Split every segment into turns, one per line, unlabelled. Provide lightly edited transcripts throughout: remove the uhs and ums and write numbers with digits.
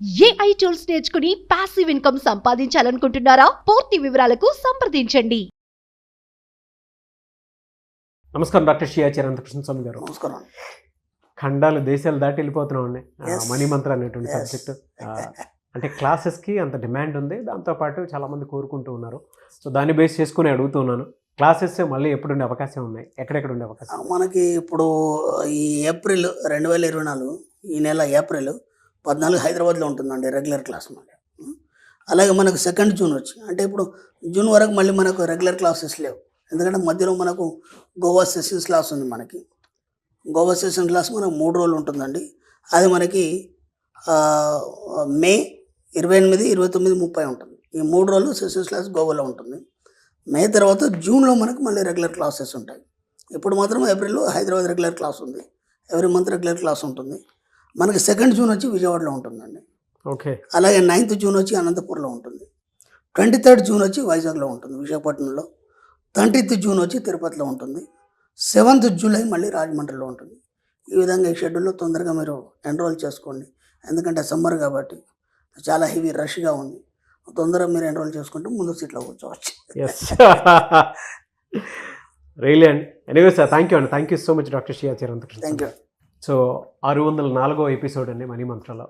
AI tools నేర్చుకుని passive income సంపాదించాలనుకుంటున్నారా? పూర్తి వివరాలకు సంప్రదించండి.
నమస్కారం డాక్టర్ షియా చిరంతకృష్ణ స్వామి గారు.
నమస్కారం.
ఖండాలు దేశాలు దాటి వెళ్ళిపోతున్నాం అండి.
Yes.
మనీ మంత్ర అనేటువంటి
Yes.
సబ్జెక్ట్ అంటే క్లాసెస్కి అంత డిమాండ్ ఉంది, దాంతోపాటు చాలామంది కోరుకుంటూ ఉన్నారు. సో దాన్ని బేస్ చేసుకుని అడుగుతున్నాను, క్లాసెస్ మళ్ళీ ఎప్పుడు ఉండే అవకాశం ఉన్నాయి, ఎక్కడెక్కడ ఉండే అవకాశం?
మనకి ఇప్పుడు ఈ ఏప్రిల్ 2024 ఈ నెల ఏప్రిల్ 14 హైదరాబాద్లో ఉంటుందండి రెగ్యులర్ క్లాస్ మళ్ళీ. అలాగే మనకు 2 జూన్ వచ్చి అంటే ఇప్పుడు జూన్ వరకు మళ్ళీ మనకు రెగ్యులర్ క్లాసెస్ లేవు. ఎందుకంటే మధ్యలో మనకు గోవా సెషన్స్ క్లాస్ ఉంది. మనకి గోవా సెషన్ క్లాస్ మనకు 3 రోజులు ఉంటుందండి. అది మనకి మే 28, 29, 30 ఉంటుంది. ఈ 3 రోజులు సెషన్స్ క్లాస్ గోవాలో ఉంటుంది. మే తర్వాత జూన్లో మనకు మళ్ళీ రెగ్యులర్ క్లాసెస్ ఉంటాయి. ఇప్పుడు మాత్రం ఏప్రిల్లో హైదరాబాద్ రెగ్యులర్ క్లాస్ ఉంది. ఎవ్రీ మంత్ రెగ్యులర్ క్లాస్ ఉంటుంది. మనకి 2 జూన్ వచ్చి విజయవాడలో ఉంటుందండి.
ఓకే.
అలాగే 9th జూన్ వచ్చి అనంతపూర్లో ఉంటుంది. 23rd జూన్ వచ్చి వైజాగ్లో ఉంటుంది, విశాఖపట్నంలో. 30th జూన్ వచ్చి తిరుపతిలో ఉంటుంది. 7th జూలై మళ్ళీ రాజమండ్రిలో ఉంటుంది. ఈ విధంగా ఈ షెడ్యూల్లో తొందరగా మీరు ఎన్రోల్ చేసుకోండి. ఎందుకంటే సమ్మర్ కాబట్టి చాలా హెవీ రష్గా ఉంది. తొందరగా మీరు ఎన్రోల్ చేసుకుంటే ముందు సీట్లో కూర్చోవచ్చు.
ఎస్ రియలీ అండి. ఎనీవే సార్, థ్యాంక్ యూ అండి. Thank you so much doctor షియా చిరంతకృష్ణ.
Thank you.
సో 604వ ఎపిసోడ్ అండి మనీ మంత్రాలో.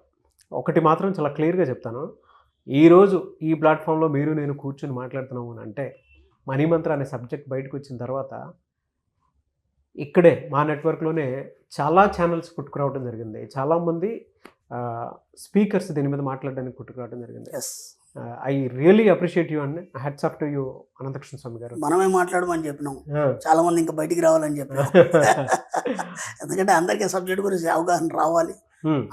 ఒకటి మాత్రం చాలా క్లియర్గా చెప్తాను, ఈరోజు ఈ ప్లాట్ఫామ్లో మీరు నేను కూర్చొని మాట్లాడుతున్నాము అని అంటే మనీ మంత్ర అనే సబ్జెక్ట్ బయటకు వచ్చిన తర్వాత ఇక్కడే మా నెట్వర్క్లోనే చాలా ఛానల్స్ పుట్టుకురావడం జరిగింది. చాలామంది స్పీకర్స్ దీని మీద మాట్లాడడానికి పుట్టుకురావడం జరిగింది.
Yes,
I really appreciate you అండి. Hats off to you Ananthakrishna Swamy గారు.
మనమే మాట్లాడమని చెప్పినాం, చాలా మంది ఇంకా బయటికి రావాలని చెప్పినాం. ఎందుకంటే అందరికీ సబ్జెక్ట్ గురించి అవగాహన రావాలి,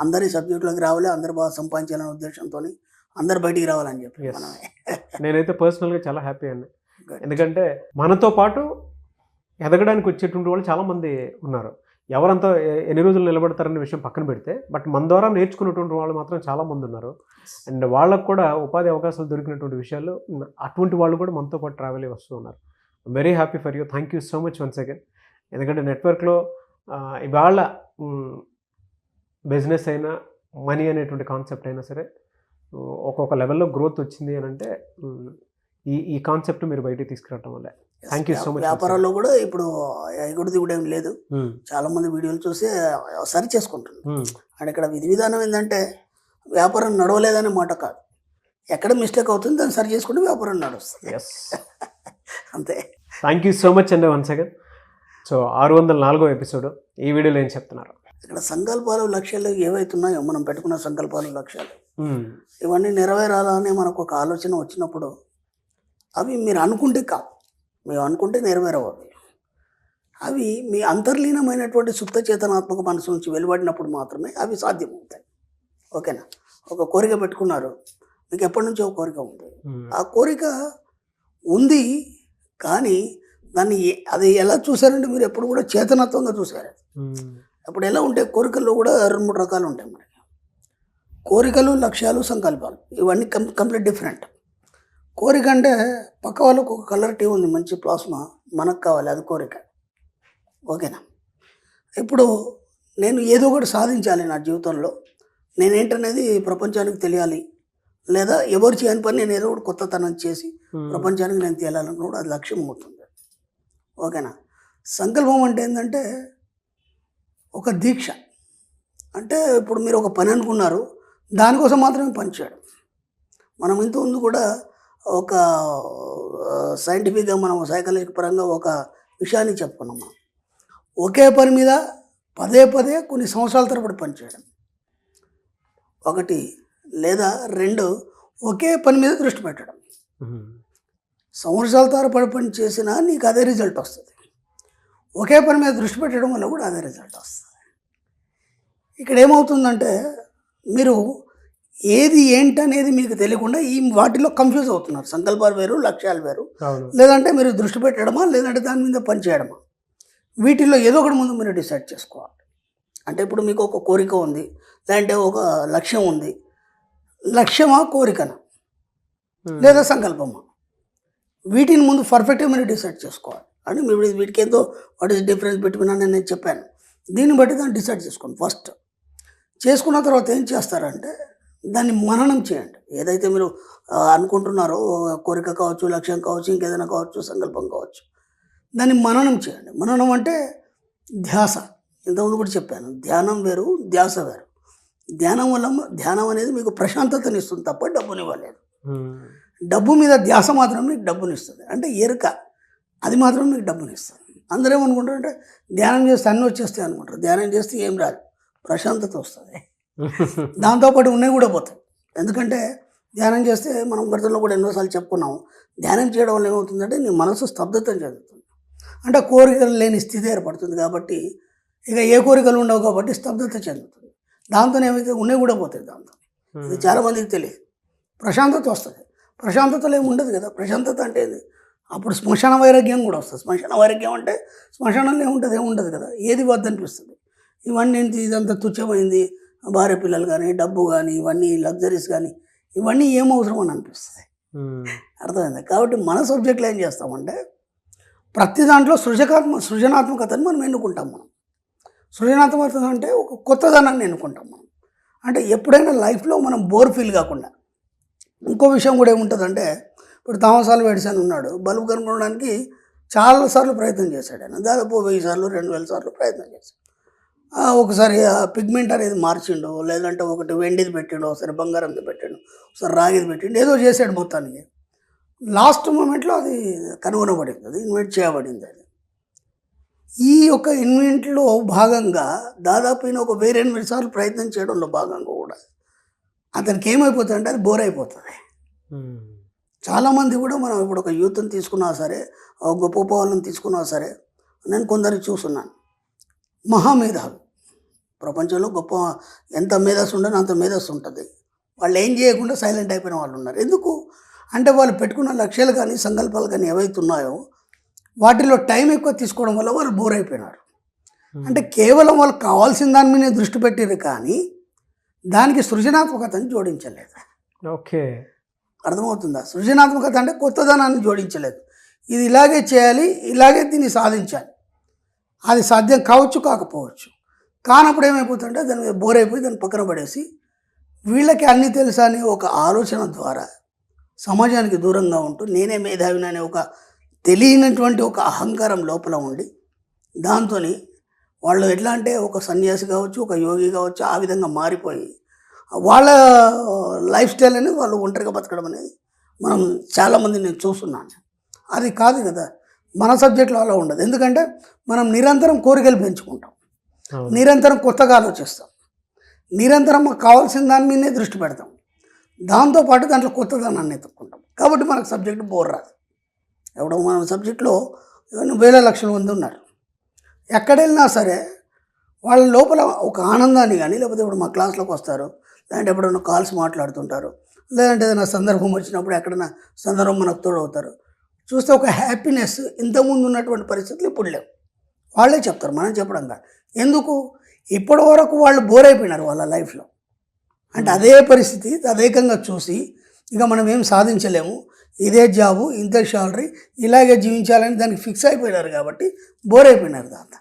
అందరి సబ్జెక్టులోకి రావాలి, అందరు బాగా సంపాదించాలనే ఉద్దేశంతో అందరు బయటికి రావాలని చెప్పి మనమే.
నేనైతే పర్సనల్గా చాలా హ్యాపీ అండి. ఎందుకంటే మనతో పాటు ఎదగడానికి వచ్చేటువంటి వాళ్ళు చాలామంది ఉన్నారు. ఎవరంతా ఎన్ని రోజులు నిలబడతారనే విషయం పక్కన పెడితే, బట్ మన ద్వారా నేర్చుకున్నటువంటి వాళ్ళు మాత్రం చాలామంది ఉన్నారు. అండ్ వాళ్ళకు కూడా ఉపాధి అవకాశాలు దొరికినటువంటి విషయాలు అటువంటి వాళ్ళు కూడా మనతో పాటు ట్రావెల్ అయ్యి వస్తూ ఉన్నారు. Very happy for you. Thank you so much once again. ఎందుకంటే నెట్వర్క్లో ఇవాళ బిజినెస్ అయినా మనీ అనేటువంటి కాన్సెప్ట్ అయినా సరే ఒక్కొక్క లెవెల్లో గ్రోత్ వచ్చింది అని అంటే ఈ కాన్సెప్ట్ మీరు బయటికి తీసుకురావడం వల్ల థ్యాంక్ యూ సో మచ్.
వ్యాపారాల్లో కూడా ఇప్పుడు ఎగుడు దిగుడు ఏం లేదు. చాలా మంది వీడియోలు చూసి సరి చేసుకుంటున్నారు. అండ్ ఇక్కడ విధి విధానం ఏంటంటే వ్యాపారం నడవలేదనే మాట కాదు, ఎక్కడ మిస్టేక్ అవుతుంది దాన్ని సరి చేసుకుంటే వ్యాపారం నడుస్తుంది. అంతే.
థ్యాంక్ యూ సో మచ్ అండి వన్స్ అగైన్. సో 604వ ఎపిసోడ్. ఈ వీడియోలో ఏం చెప్తున్నారు?
ఇక్కడ సంకల్పాలు లక్ష్యాలు ఏవైతున్నాయో మనం పెట్టుకున్న సంకల్పాలు లక్ష్యాలు ఇవన్నీ నెరవేరాలని మనకు ఒక ఆలోచన వచ్చినప్పుడు అవి మీరు అనుకుంటే కాదు, మేము అనుకుంటే నెరవేరవు. అవి మీ అంతర్లీనమైనటువంటి సుప్త చేతనాత్మక మనసు నుంచి వెలువడినప్పుడు మాత్రమే అవి సాధ్యమవుతాయి. ఓకేనా? ఒక కోరిక పెట్టుకున్నారు, మీకు ఎప్పటి నుంచో ఒక కోరిక ఉంది, ఆ కోరిక ఉంది కానీ దాన్ని అది ఎలా చూసారంటే మీరు ఎప్పుడు కూడా చేతనత్వంగా చూసారు. అప్పుడు ఎలా ఉంటాయి కోరికల్లో కూడా 2-3 రకాలు ఉంటాయి మనకి. కోరికలు, లక్ష్యాలు, సంకల్పాలు ఇవన్నీ కంప్లీట్ డిఫరెంట్. కోరిక అంటే పక్క వాళ్ళకు ఒక కలర్ టీ ఉంది, మంచి ప్లాస్మా, మనకు కావాలి, అది కోరిక. ఓకేనా? ఇప్పుడు నేను ఏదో ఒకటి సాధించాలి నా జీవితంలో, నేనేంటనేది ప్రపంచానికి తెలియాలి, లేదా ఎవరు చేయని పని నేను ఏదో ఒకటి కొత్తతనం చేసి ప్రపంచానికి నేను తేలాలనుకున్నప్పుడు అది లక్ష్యం అవుతుంది. ఓకేనా? సంకల్పం అంటే ఏంటంటే ఒక దీక్ష. అంటే ఇప్పుడు మీరు ఒక పని అనుకున్నారు, దానికోసం మాత్రమే పని చేయడం. మనం ఇంతకుముందు కూడా ఒక సైంటిఫిక్గా మనం సైకాలజికల్ పరంగా ఒక విషయాన్ని చెప్పుకున్నాం. మనం ఒకే పని మీద పదే కొన్ని సంవత్సరాల తరబడి పనిచేయడం ఒకటి, లేదా 2 ఒకే పని మీద దృష్టి పెట్టడం. సంవత్సరాల తరబడి పని చేసినా నీకు అదే రిజల్ట్ వస్తుంది. ఒకే పని మీద దృష్టి పెట్టడం వల్ల కూడా అదే రిజల్ట్ వస్తుంది. ఇక్కడ ఏమవుతుందంటే మీరు ఏది ఏంటనేది మీకు తెలియకుండా ఈ వాటిలో కన్ఫ్యూజ్ అవుతున్నారు. సంకల్పాలు వేరు, లక్ష్యాలు వేరు. లేదంటే మీరు దృష్టి పెట్టడమా, లేదంటే దాని మీద పని చేయడమా, వీటిల్లో ఏదో ఒకటి ముందు మీరు డిసైడ్ చేసుకోవాలి. అంటే ఇప్పుడు మీకు ఒక కోరిక ఉంది, లేదంటే ఒక లక్ష్యం ఉంది. లక్ష్యమా, కోరికనా, లేదా సంకల్పమా, వీటిని ముందు పర్ఫెక్ట్గా మీరు డిసైడ్ చేసుకోవాలి. అంటే మీరు వీటికి ఏదో వాట్ ఈస్ డిఫరెన్స్ బిట్వీన్ అని నేను చెప్పాను. దీన్ని బట్టి దాన్ని డిసైడ్ చేసుకోండి. ఫస్ట్ చేసుకున్న తర్వాత ఏం చేస్తారంటే దాన్ని మననం చేయండి. ఏదైతే మీరు అనుకుంటున్నారో కోరిక కావచ్చు, లక్ష్యం కావచ్చు, ఇంకేదైనా కావచ్చు, సంకల్పం కావచ్చు, దాన్ని మననం చేయండి. మననం అంటే ధ్యాస. ఇంతకుముందు కూడా చెప్పాను, ధ్యానం వేరు, ధ్యాస వేరు. ధ్యానం అనేది మీకు ప్రశాంతతని ఇస్తుంది తప్ప డబ్బునివ్వలేదు. డబ్బు మీద ధ్యాస మాత్రం మీకు డబ్బునిస్తుంది. అంటే ఎరుక, అది మాత్రం మీకు డబ్బునిస్తుంది. అందరూ ఏమనుకుంటారంటే ధ్యానం చేస్తే అన్నీ వచ్చేస్తాయి అనుకుంటారు. ధ్యానం చేస్తే ఏం రాదు, ప్రశాంతత వస్తుంది. దాంతోపాటు ఉన్నాయి కూడా పోతాయి. ఎందుకంటే ధ్యానం చేస్తే మనం గతంలో కూడా ఎన్నోసార్లు చెప్పుకున్నాము, ధ్యానం చేయడం వల్ల ఏమవుతుందంటే నీ మనసు స్తబ్దతం చెందుతుంది. అంటే కోరికలు లేని స్థితి ఏర్పడుతుంది. కాబట్టి ఇక ఏ కోరికలు ఉండవు కాబట్టి స్తబ్దత చెందుతుంది. దాంతో ఏమైతే ఉన్నాయి కూడా పోతాయి. దాంతో ఇది చాలామందికి తెలియదు. ప్రశాంతత వస్తుంది. ప్రశాంతతలో ఏమి ఉండదు కదా. ప్రశాంతత అంటే ఏంది? అప్పుడు శ్మశాన వైరాగ్యం కూడా వస్తుంది. శ్మశాన వైరాగ్యం అంటే శ్మశానంలో ఏముంటుంది, ఏముండదు కదా. ఏది వద్దనిపిస్తుంది. ఇవన్నీ ఏంటి, ఇదంతా తుచ్చమైంది, భార్య పిల్లలు కానీ, డబ్బు కానీ, ఇవన్నీ లగ్జరీస్ కానీ, ఇవన్నీ ఏం అవసరం అని అనిపిస్తుంది. అర్థమైంది. కాబట్టి మన సబ్జెక్టులో ఏం చేస్తామంటే ప్రతి దాంట్లో సృజనాత్మకతను మనం ఎన్నుకుంటాం. మనం సృజనాత్మకత అంటే ఒక కొత్తదనాన్ని ఎన్నుకుంటాం మనం. అంటే ఎప్పుడైనా లైఫ్లో మనం బోర్ ఫీల్ కాకుండా. ఇంకో విషయం కూడా ఏముంటుందంటే, ఇప్పుడు థామస్ ఆల్వా ఎడిసన్ ఉన్నాడు, బల్బు కనుక్కోవడానికి చాలాసార్లు ప్రయత్నం చేశాడు. ఆయన దాదాపు 1000 సార్లు 2000 సార్లు ప్రయత్నం చేశాడు. ఒకసారి పిగ్మెంట్ అనేది మార్చిండు, లేదంటే ఒకటి వెండిది పెట్టిండు, ఒకసారి బంగారంది పెట్టిండు, ఒకసారి రాగిది పెట్టిండు, ఏదో చేశాడు మొత్తానికి. లాస్ట్ మూమెంట్లో అది కనుగొనబడింది, అది ఇన్వెంట్ చేయబడింది. అది ఈ యొక్క ఇన్వెంట్లో భాగంగా దాదాపు ఒక 1008 సార్లు ప్రయత్నం చేయడంలో భాగంగా కూడా అతనికి ఏమైపోతుంది అంటే అది బోర్ అయిపోతుంది. చాలామంది కూడా మనం ఇప్పుడు ఒక యూత్ని తీసుకున్నా సరే, ఒక గొప్ప వాళ్ళని తీసుకున్నా సరే, నేను కొందరిని చూస్తున్నాను, మహామేధావి, ప్రపంచంలో గొప్ప ఎంత మేధస్సు ఉండదో అంత మేధస్సు ఉంటుంది. వాళ్ళు ఏం చేయకుండా సైలెంట్ అయిపోయిన వాళ్ళు ఉన్నారు. ఎందుకు అంటే వాళ్ళు పెట్టుకున్న లక్ష్యాలు కానీ సంకల్పాలు కానీ ఏవైతే ఉన్నాయో వాటిలో టైం ఎక్కువ తీసుకోవడం వల్ల వాళ్ళు బోర్ అయిపోయినారు. అంటే కేవలం వాళ్ళకి కావాల్సిన దాని మీద దృష్టి పెట్టారు కానీ దానికి సృజనాత్మకతను జోడించలేదు.
ఓకే,
అర్థమవుతుందా? సృజనాత్మకత అంటే కొత్తదనాన్ని జోడించలేదు. ఇది ఇలాగే చేయాలి, ఇలాగే దీన్ని సాధించాలి. అది సాధ్యం కావచ్చు, కాకపోవచ్చు. కానప్పుడు ఏమైపోతుందంటే దాని మీద బోర్ అయిపోయి దాన్ని పక్కన పడేసి వీళ్ళకి అన్నీ తెలుసా అనే ఒక ఆలోచన ద్వారా సమాజానికి దూరంగా ఉంటూ నేనే మేధావిని అనే ఒక తెలియనటువంటి ఒక అహంకారం లోపల ఉండి దాంతో వాళ్ళు ఎట్లా అంటే ఒక సన్యాసి కావచ్చు, ఒక యోగి కావచ్చు, ఆ విధంగా మారిపోయి వాళ్ళ లైఫ్ స్టైల్ అనేది వాళ్ళు ఒంటరిగా బతకడం అనేది మనం చాలామంది నేను చూస్తున్నాను. అది కాదు కదా, మన సబ్జెక్టులో అలా ఉండదు. ఎందుకంటే మనం నిరంతరం కోరికలు పెంచుకుంటాం, నిరంతరం కొత్తగా ఆలోచిస్తాం, నిరంతరం మాకు కావాల్సిన దాని మీదనే దృష్టి పెడతాం, దాంతోపాటు దాంట్లో కొత్తదనాన్ని ఎత్తుక్కుంటాం. కాబట్టి మనకు సబ్జెక్టు బోర్ రాదు. ఎవడో మన సబ్జెక్టులో వేల లక్షల మంది ఉన్నారు. ఎక్కడ వెళ్ళినా సరే వాళ్ళ లోపల ఒక ఆనందాన్ని కానీ, లేకపోతే ఇప్పుడు మా క్లాస్లోకి వస్తారు, లేదంటే ఎప్పుడైనా కాల్స్ మాట్లాడుతుంటారు, లేదంటే ఏదైనా సందర్భం వచ్చినప్పుడు ఎక్కడైనా సందర్భం మనకు తోడవుతారు, చూస్తే ఒక హ్యాపీనెస్ ఇంతకుముందు ఉన్నటువంటి పరిస్థితులు ఇప్పుడు లేవు. వాళ్ళే చెప్తారు, మనం చెప్పడం కాదు. ఎందుకు? ఇప్పటి వరకు వాళ్ళు బోర్ అయిపోయినారు వాళ్ళ లైఫ్లో. అంటే అదే పరిస్థితి తదేకంగా చూసి ఇక మనం ఏం సాధించలేము, ఇదే జాబు, ఇంత శాలరీ, ఇలాగే జీవించాలని దానికి ఫిక్స్ అయిపోయినారు కాబట్టి బోర్ అయిపోయినారు దాంతో.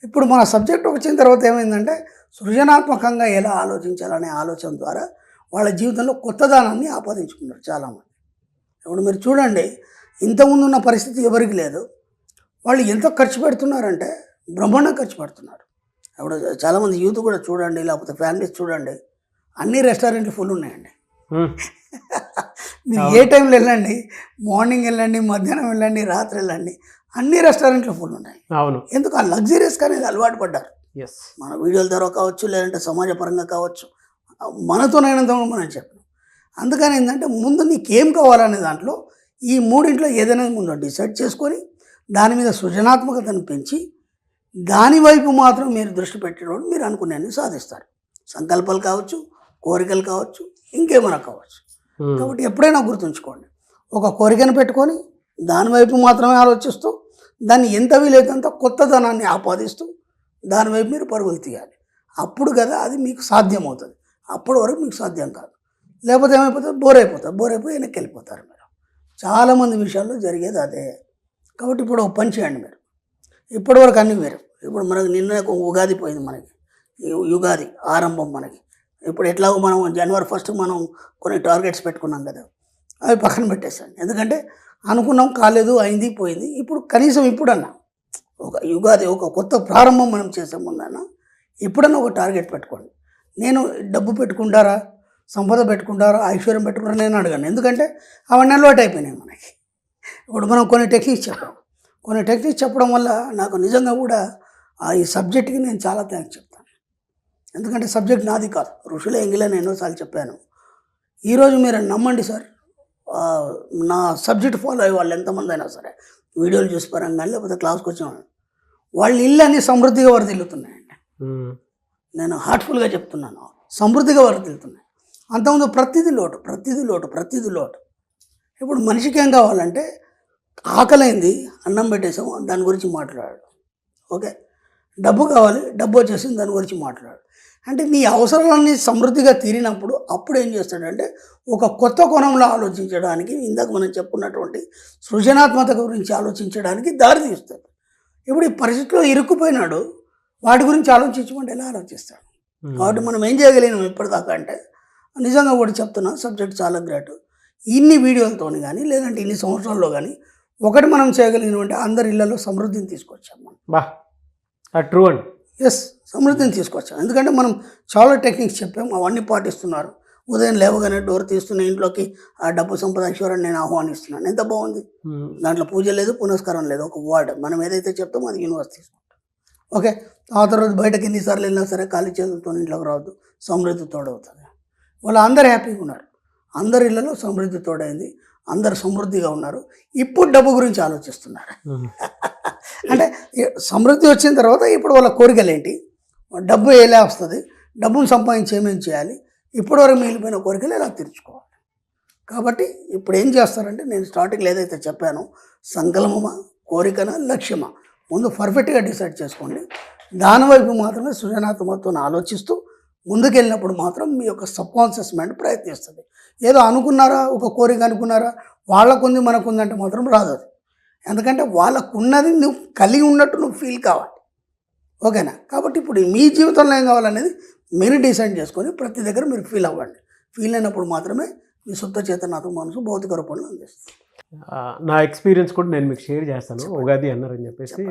ఇప్పుడు మన సబ్జెక్ట్ వచ్చిన తర్వాత ఏమైందంటే సృజనాత్మకంగా ఎలా ఆలోచించాలనే ఆలోచన ద్వారా వాళ్ళ జీవితంలో కొత్తదనాన్ని ఆపాదించుకున్నారు చాలామంది. ఇప్పుడు మీరు చూడండి, ఇంతకుముందు ఉన్న పరిస్థితి ఎవరికి లేదు. వాళ్ళు ఎంత ఖర్చు పెడుతున్నారంటే బ్రహ్మాండంగా ఖర్చు పెడుతున్నారు. ఇప్పుడు చాలామంది యూత్ కూడా చూడండి, లేకపోతే ఫ్యామిలీస్ చూడండి, అన్ని రెస్టారెంట్లు ఫుల్ ఉన్నాయండి. మీరు ఏ టైంలో వెళ్ళండి, మార్నింగ్ వెళ్ళండి, మధ్యాహ్నం వెళ్ళండి, రాత్రి వెళ్ళండి, అన్ని రెస్టారెంట్లు ఫుల్ ఉన్నాయి.
అవును.
ఎందుకు? ఆ లగ్జరీస్కి అనేది అలవాటు పడ్డారు.
ఎస్,
మన వీడియోల ద్వారా కావచ్చు, లేదంటే సమాజపరంగా కావచ్చు, మనతోనైనంత మనం చెప్పినాం. అందుకని ఏంటంటే ముందు నీకేం కావాలనే దాంట్లో ఈ మూడింట్లో ఏదైనా ముందు డిసైడ్ చేసుకొని దాని మీద సృజనాత్మకతను పెంచి దాని వైపు మాత్రం మీరు దృష్టి పెట్టడం మీరు అనుకునేది సాధిస్తారు. సంకల్పాలు కావచ్చు, కోరికలు కావచ్చు, ఇంకేమైనా కావచ్చు. కాబట్టి ఎప్పుడైనా గుర్తుంచుకోండి, ఒక కోరికను పెట్టుకొని దాని వైపు మాత్రమే ఆలోచిస్తూ దాన్ని ఎంత వీలైతే కొత్తదనాన్ని ఆపాదిస్తూ దాని వైపు మీరు పరుగులు తీయాలి. అప్పుడు కదా అది మీకు సాధ్యం అవుతుంది. అప్పటి వరకు మీకు సాధ్యం కాదు. లేకపోతే ఏమైపోతుంది? బోర్ అయిపోయి వెనక్కి వెళ్ళిపోతారు మీరు. చాలామంది విషయాల్లో జరిగేది అదే. కాబట్టి ఇప్పుడు ఒక పని చేయండి మీరు. ఇప్పటివరకు అన్నీ వేరు. ఇప్పుడు మనకు నిన్న ఉగాది పోయింది, మనకి యుగాది ఆరంభం, మనకి ఇప్పుడు ఎట్లాగో మనం జనవరి 1 మనం కొన్ని టార్గెట్స్ పెట్టుకున్నాం కదా, అవి పక్కన పెట్టేసాను. ఎందుకంటే అనుకున్నాం, కాలేదు, అయింది, పోయింది. ఇప్పుడు కనీసం ఇప్పుడన్నా ఒక యుగాది, ఒక కొత్త ప్రారంభం మనం చేసే ముందన్నా ఇప్పుడన్నా ఒక టార్గెట్ పెట్టుకోండి. నేను డబ్బు పెట్టుకుంటారా, సంపద పెట్టుకుంటారా, ఐశ్వర్యం పెట్టుకుంటారా నేను అడగాను. ఎందుకంటే అవన్నీ అలవాటు అయిపోయినాయి మనకి. ఇప్పుడు మనం కొన్ని టెక్నిక్స్ చెప్పడం వల్ల నాకు నిజంగా కూడా ఈ సబ్జెక్ట్కి నేను చాలా థ్యాంక్స్ చెప్తాను. ఎందుకంటే సబ్జెక్ట్ నాది కాదు, ఋషుల ఎంగిలని ఎన్నోసార్లు చెప్పాను. ఈరోజు మీరు నమ్మండి సార్, నా సబ్జెక్ట్ ఫాలో అయ్యే వాళ్ళు ఎంతమంది అయినా సరే, వీడియోలు చూసి పరంగా లేకపోతే క్లాస్కి వచ్చిన వాళ్ళ ఇల్లు అన్నీ సమృద్ధిగా వరదిల్లుతున్నాయండి. నేను హార్ట్ఫుల్గా చెప్తున్నాను, సమృద్ధిగా వరదిల్లుతున్నాయి. అంతకుముందు ప్రతిదీ లోటు. ఇప్పుడు మనిషికి ఏం కావాలంటే ఆకలైంది, అన్నం పెట్టేసాం, దాని గురించి మాట్లాడాడు. ఓకే, డబ్బు కావాలి, డబ్బు వచ్చేసింది, దాని గురించి మాట్లాడాడు. అంటే నీ అవసరాలన్నీ సమృద్ధిగా తీరినప్పుడు అప్పుడు ఏం చేస్తాడంటే ఒక కొత్త కోణంలో ఆలోచించడానికి, ఇందాక మనం చెప్పుకున్నటువంటి సృజనాత్మక గురించి ఆలోచించడానికి దారి తీస్తుంది. ఇప్పుడు ఈ పరిస్థితిలో ఇరుక్కుపోయినాడు, వాటి గురించి ఆలోచించమంటే ఎలా ఆలోచిస్తాడు? కాబట్టి మనం ఏం చేయగలిగినాం ఇప్పటిదాకా అంటే, నిజంగా కూడా చెప్తున్నా, సబ్జెక్ట్ చాలా గ్రేట్. ఇన్ని వీడియోలతో కానీ లేదంటే ఇన్ని సంవత్సరాల్లో కానీ ఒకటి మనం చేయగలిగినటువంటి అందరి ఇళ్లలో సమృద్ధిని తీసుకొచ్చాం మనం.
ట్రూ అండి.
ఎస్, సమృద్ధిని తీసుకొచ్చాం. ఎందుకంటే మనం చాలా టెక్నిక్స్ చెప్పాం, అవన్నీ పాటిస్తున్నారు. ఉదయం లేవగానే డోర్ తీస్తున్న ఇంట్లోకి ఆ డబ్బు సంపద ఐశ్వర్యాన్ని నేను ఆహ్వానిస్తున్నాను. ఎంత బాగుంది, దాంట్లో పూజ లేదు, పునస్కారం లేదు, ఒక వర్డ్ మనం ఏదైతే చెప్తామో అది యూనివర్స్ తీసుకుంటాం. ఓకే, ఆ తర్వాత బయటకు ఎన్నిసార్లు వెళ్ళినా సరే ఖాళీ చేతులతో ఇంట్లోకి రావద్దు, సమృద్ధి తోడవుతుంది. వాళ్ళు అందరు హ్యాపీగా ఉన్నారు, అందరి ఇళ్లలో సమృద్ధి తోడైంది, అందరు సమృద్ధిగా ఉన్నారు. ఇప్పుడు డబ్బు గురించి ఆలోచిస్తున్నారు. అంటే సమృద్ధి వచ్చిన తర్వాత ఇప్పుడు వాళ్ళ కోరికలు ఏంటి, డబ్బు ఎలా వస్తుంది, డబ్బును సంపాదించి ఏమేమి చేయాలి, ఇప్పటివరకు మిగిలిపోయిన కోరికలు ఎలా తీర్చుకోవాలి. కాబట్టి ఇప్పుడు ఏం చేస్తారంటే, నేను స్టార్టింగ్లో ఏదైతే చెప్పానో, సంకల్పమా, కోరికనా, లక్ష్యమా, ముందు పర్ఫెక్ట్గా డిసైడ్ చేసుకోండి. దానివైపు మాత్రమే సృజనాత్మకతను ఆలోచిస్తూ ముందుకెళ్ళినప్పుడు మాత్రం మీ యొక్క సబ్కాన్షియస్ మైండ్ ప్రయత్నిస్తుంది. ఏదో అనుకున్నారా, ఒక కోరిక అనుకున్నారా, వాళ్ళకుంది మనకుంది అంటే మాత్రం రాదు అది. ఎందుకంటే వాళ్ళకున్నది నువ్వు కలిగి ఉన్నట్టు నువ్వు ఫీల్ కావాలి. ఓకేనా? కాబట్టి ఇప్పుడు మీ జీవితంలో ఏం కావాలనేది మీరు డిసైడ్ చేసుకొని ప్రతి దగ్గర మీరు ఫీల్ అవ్వండి. ఫీల్ అయినప్పుడు మాత్రమే మీ సొంత చేతనాత్మక మనసు భౌతిక రూపంలో అందిస్తుంది.
నా ఎక్స్పీరియన్స్ కూడా నేను మీకు షేర్ చేస్తాను. ఉగాది అన్నారని చెప్పేసి,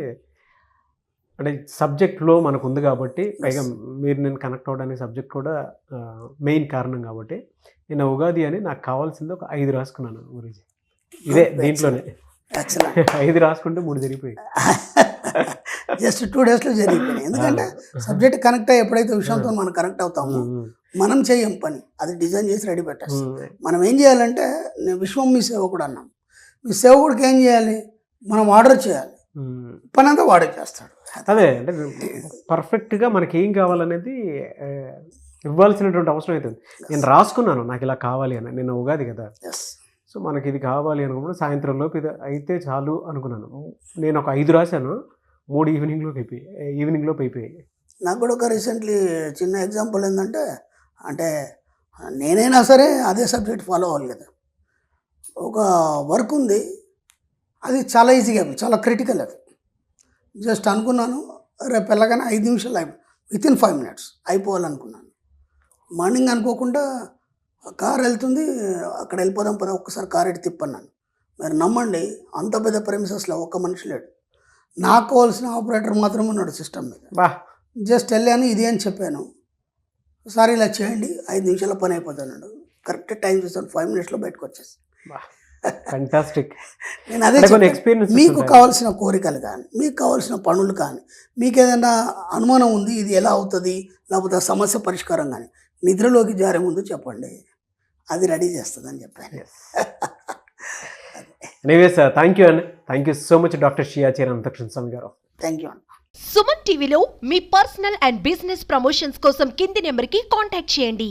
అంటే సబ్జెక్ట్లో మనకు ఉంది కాబట్టి, పైగా మీరు నేను కనెక్ట్ అవ్వడానికి సబ్జెక్ట్ కూడా మెయిన్ కారణం కాబట్టి, నేను ఉగాది అని నాకు కావాల్సింది ఒక 5 రాసుకున్నాను గురించి. ఇదే దీంట్లోనే 5 రాసుకుంటే 3 జరిగిపోయాయి.
జస్ట్ 2 డేస్లో జరిగిపోయినాయి. ఎందుకంటే సబ్జెక్ట్ కనెక్ట్ అయ్యి ఎప్పుడైతే విషయంతో మనం కనెక్ట్ అవుతామో మనం చేయం పని, అది డిజైన్ చేసి రెడీ పెట్టేస్తాం. మనం ఏం చేయాలంటే, నేను విశ్వం మీ సేవకుడు అన్నాం, మీ సేవకుడికి ఏం చేయాలి, మనం ఆర్డర్ చేయాలి, పని అంతా వాడే చేస్తాడు.
అదే, అంటే పర్ఫెక్ట్గా మనకి ఏం కావాలనేది ఇవ్వాల్సినటువంటి అవసరం అవుతుంది. నేను రాసుకున్నాను నాకు ఇలా కావాలి అని, నేను ఉగాది కదా, సో మనకి ఇది కావాలి అనుకున్నప్పుడు సాయంత్రం లోపు ఇది అయితే చాలు అనుకున్నాను. నేను ఒక 5 రాశాను, 3 ఈవినింగ్లోకి అయిపోయాయి.
నాకు కూడా ఒక రీసెంట్లీ చిన్న ఎగ్జాంపుల్ ఏంటంటే, అంటే నేనైనా సరే అదే సబ్జెక్ట్ ఫాలో అవ్వాలి కదా. ఒక వర్క్ ఉంది, అది చాలా ఈజీగా, చాలా క్రిటికల్. అది జస్ట్ అనుకున్నాను, రేపు వెళ్ళగానే 5 నిమిషాలు వితిన్ 5 minutes అయిపోవాలనుకున్నాను. మార్నింగ్ అనుకోకుండా కార్ వెళ్తుంది, అక్కడ వెళ్ళిపోదాం పద, ఒక్కసారి కార్ ఎట్టి తిప్పన్నాను. మీరు నమ్మండి, అంత పెద్ద ప్రెమిసెస్లో ఒక్క మనిషి లేడు, నాకు కావాల్సిన ఆపరేటర్ మాత్రమే ఉన్నాడు సిస్టమ్ మీద. జస్ట్ వెళ్ళాను, ఇది అని చెప్పాను, సార్ ఇలా చేయండి 5 నిమిషాల పని అయిపోతున్నాడు. కరెక్ట్ టైం చూసాను, 5 minutesలో బయటకు వచ్చేసి.
ఫ్యాంటాస్టిక్.
నేను అదే ఎక్స్పీరియన్స్. మీకు కావాల్సిన కోరికలు కానీ, మీకు కావాల్సిన పనులు కానీ, మీకు ఏదైనా అనుమానం ఉంది ఇది ఎలా అవుతుంది, లేకపోతే సమస్య పరిష్కారం కానీ, నిద్రలోకి జారే ముందు చెప్పండి, అది రెడీ చేస్తుందని చెప్పాను.
ఎనీవేస్, థ్యాంక్ యూ అండి, thank you so much doctor Shiyacheri Anantakrishna Swamy గారు.
థ్యాంక్ యూ అండి.
సుమన్ టీవీలో మీ పర్సనల్ అండ్ బిజినెస్ ప్రమోషన్స్ కోసం కింది నెంబర్కి కాంటాక్ట్ చేయండి.